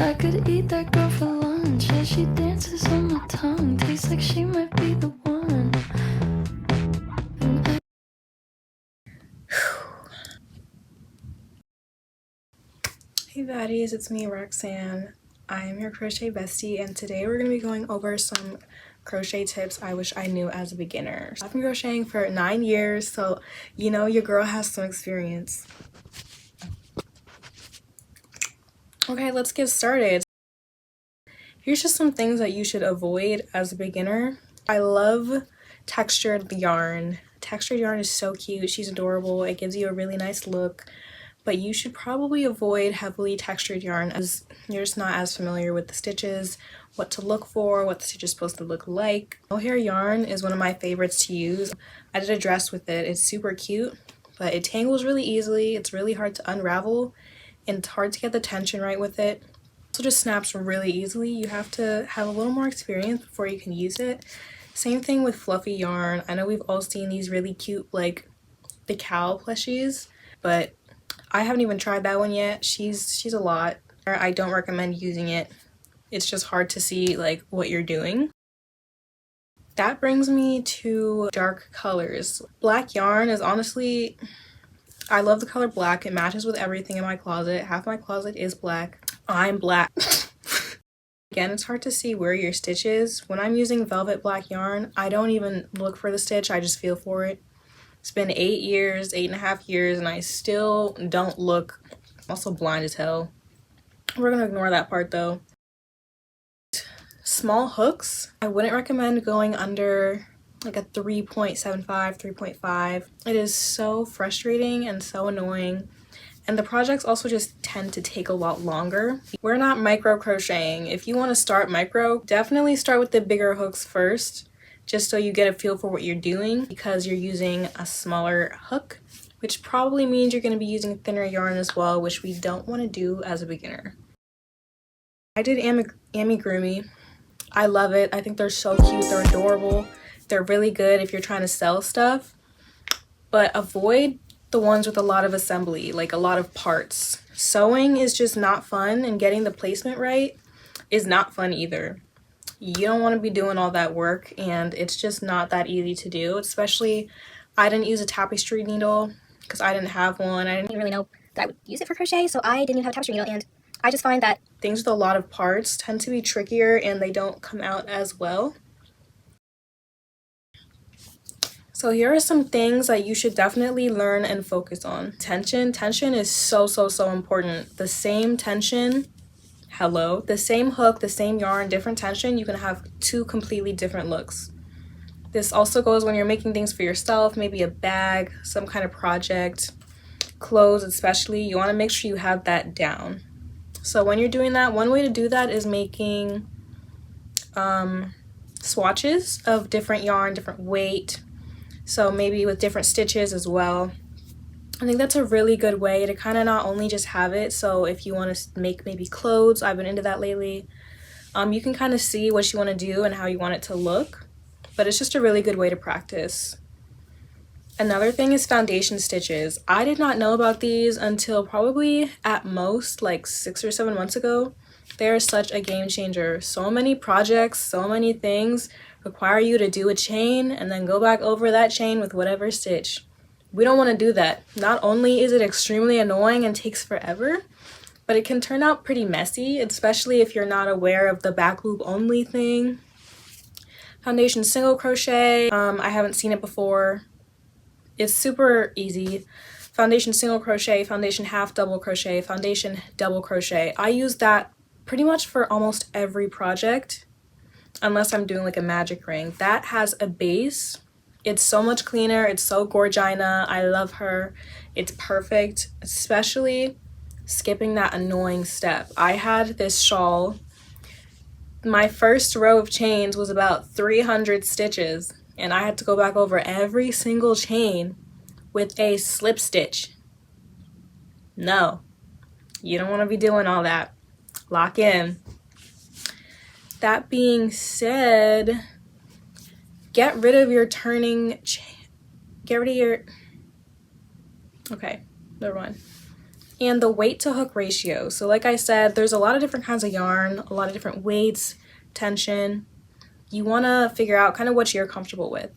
I could eat that girl for lunch. Yeah, she dances on my tongue. Tastes like she might be the one. Hey baddies, it's me Roxanne. I am your crochet bestie, and today we're going to be going over some crochet tips I wish I knew as a beginner. I've been crocheting for 9 years, so you know your girl has some experience. Okay, let's get started. Here's just some things that you should avoid as a beginner. I love textured yarn. Textured yarn is so cute. She's adorable. It gives you a really nice look. But you should probably avoid heavily textured yarn as you're just not as familiar with the stitches, what to look for, what the stitch is supposed to look like. Mohair yarn is one of my favorites to use. I did a dress with it. It's super cute, but it tangles really easily. It's really hard to unravel, and it's hard to get the tension right with it. It also just snaps really easily. You have to have a little more experience before you can use it. Same thing with fluffy yarn. I know we've all seen these really cute like the cow plushies, but I haven't even tried that one yet. She's a lot. I don't recommend using it. It's just hard to see like what you're doing. That brings me to dark colors. Black yarn is honestly, I love the color black. It matches with everything in my closet. Half my closet is black. I'm black. Again, it's hard to see where your stitch is. When I'm using velvet black yarn, I don't even look for the stitch. I just feel for it. It's been 8 years, 8.5 years, and I still don't look. I'm also blind as hell. We're gonna ignore that part though. Small hooks, I wouldn't recommend going under like a 3.75, 3.5. It is so frustrating and so annoying. And the projects also just tend to take a lot longer. We're not micro crocheting. If you want to start micro, definitely start with the bigger hooks first, just so you get a feel for what you're doing, because you're using a smaller hook, which probably means you're going to be using thinner yarn as well, which we don't want to do as a beginner. I did amigurumi. I love it. I think they're so cute. They're adorable. They're really good if you're trying to sell stuff, but avoid the ones with a lot of assembly, like a lot of parts. Sewing is just not fun, and getting the placement right is not fun either. You don't want to be doing all that work, and it's just not that easy to do. Especially, I didn't use a tapestry needle because I didn't have one. I didn't really know that I would use it for crochet, so I didn't even have a tapestry needle, and I just find that things with a lot of parts tend to be trickier and they don't come out as well. So here are some things that you should definitely learn and focus on. Tension is so important. The same tension, the same hook, the same yarn, different tension, you can have 2 completely different looks. This also goes when you're making things for yourself, maybe a bag, some kind of project, clothes especially. You want to make sure you have that down. So when you're doing that, one way to do that is making swatches of different yarn, different weight, so maybe with different stitches as well. I think that's a really good way to kind of not only just have it, so if you want to make maybe clothes, I've been into that lately, you can kind of see what you want to do and how you want it to look, but it's just a really good way to practice. Another thing is foundation stitches. I did not know about these until probably at most like 6 or 7 months ago. They're such a game changer. So many projects, so many things require you to do a chain and then go back over that chain with whatever stitch. We don't want to do that. Not only is it extremely annoying and takes forever, but it can turn out pretty messy, especially if you're not aware of the back loop only thing. Foundation single crochet, I haven't seen it before. It's super easy. Foundation single crochet, foundation half double crochet, foundation double crochet. I use that pretty much for almost every project, unless I'm doing like a magic ring. That has a base. It's so much cleaner. It's so gorgina. I love her. It's perfect, especially skipping that annoying step. I had this shawl. My first row of chains was about 300 stitches, and I had to go back over every single chain with a slip stitch. No, you don't want to be doing all that. Lock in. That being said, get rid of your turning get rid of your okay, never mind. and the weight to hook ratio. So like I said, there's a lot of different kinds of yarn, a lot of different weights, tension. You want to figure out kind of what you're comfortable with.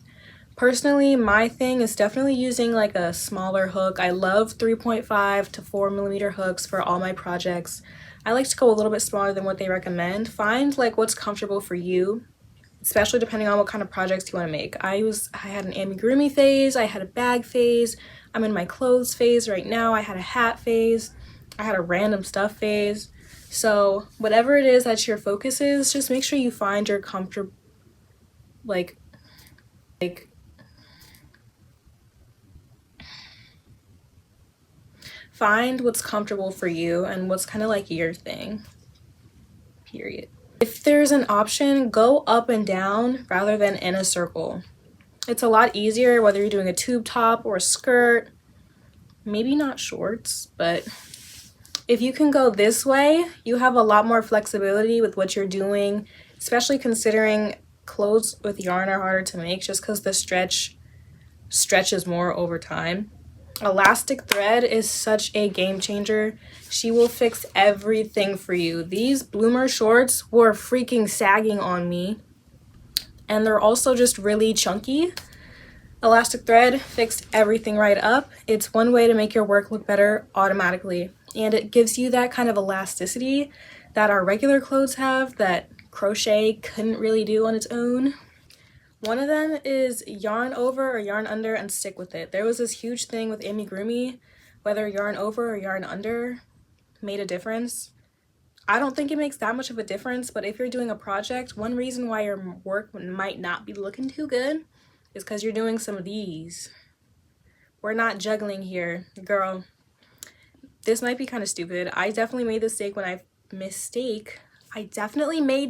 Personally, my thing is definitely using like a smaller hook. I love 3.5 to 4 millimeter hooks for all my projects. I like to go a little bit smaller than what they recommend. Find like what's comfortable for you, especially depending on what kind of projects you want to make. I had an amigurumi phase, I had a bag phase, I'm in my clothes phase right now, I had a hat phase, I had a random stuff phase. So whatever it is that your focus is, just make sure you find your comfortable, like find what's comfortable for you and what's kind of like your thing, period. If there's an option, go up and down rather than in a circle. It's a lot easier whether you're doing a tube top or a skirt, maybe not shorts, but if you can go this way, you have a lot more flexibility with what you're doing, especially considering clothes with yarn are harder to make just because the stretches more over time. Elastic thread is such a game changer. She will fix everything for you. These bloomer shorts were freaking sagging on me, and they're also just really chunky. Elastic thread fixed everything right up. It's one way to make your work look better automatically, and it gives you that kind of elasticity that our regular clothes have that crochet couldn't really do on its own. One of them is yarn over or yarn under and stick with it. There was this huge thing with amigurumi, whether yarn over or yarn under made a difference. I don't think it makes that much of a difference, but if you're doing a project, one reason why your work might not be looking too good is because you're doing some of these. We're not juggling here, girl. This might be kind of stupid. I definitely made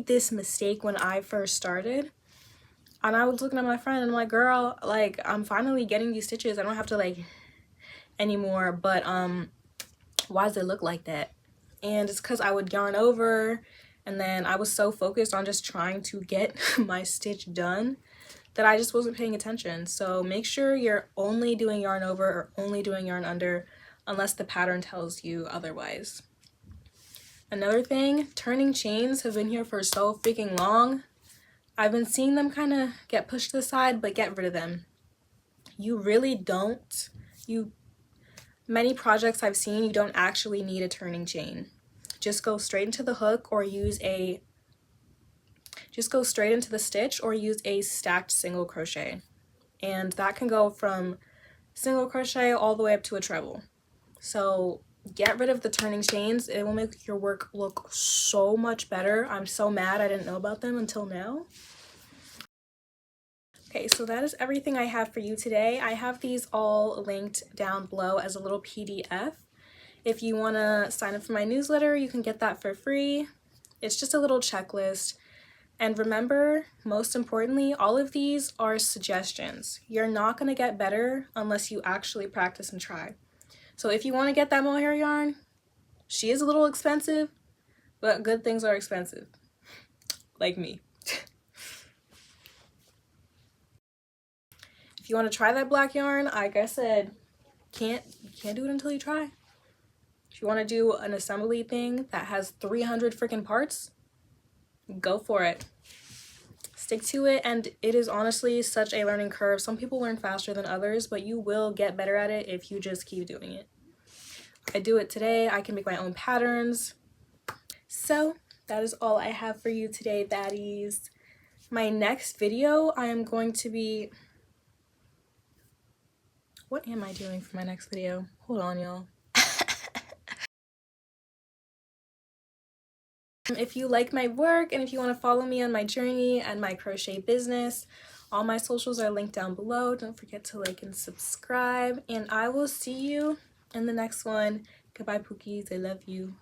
this mistake when I first started. And I was looking at my friend and I'm like, girl, like, I'm finally getting these stitches. I don't have to like anymore, but why does it look like that? And it's because I would yarn over, and then I was so focused on just trying to get my stitch done that I just wasn't paying attention. So make sure you're only doing yarn over or only doing yarn under unless the pattern tells you otherwise. Another thing, turning chains have been here for so freaking long. I've been seeing them kind of get pushed to the side, but get rid of them. You really don't. Many projects I've seen, you don't actually need a turning chain. Just go straight into the hook or just go straight into the stitch or use a stacked single crochet. And that can go from single crochet all the way up to a treble. So get rid of the turning chains. It will make your work look so much better. I'm so mad I didn't know about them until now. Okay, so that is everything I have for you today. I have these all linked down below as a little PDF. If you want to sign up for my newsletter, you can get that for free. It's just a little checklist. And remember, most importantly, all of these are suggestions. You're not going to get better unless you actually practice and try. So if you want to get that mohair yarn, she is a little expensive, but good things are expensive. Like me. If you want to try that black yarn, like I said, you can't do it until you try. If you want to do an assembly thing that has 300 freaking parts, go for it. Stick to it, and it is honestly such a learning curve. Some people learn faster than others, but you will get better at it if you just keep doing it. I do it today. I can make my own patterns. So that is all I have for you today, baddies. My next video, I am going to be... What am I doing for my next video? Hold on, y'all. If you like my work and if you want to follow me on my journey and my crochet business, all my socials are linked down below. Don't forget to like and subscribe, and I will see you in the next one. Goodbye, Pookies. I love you.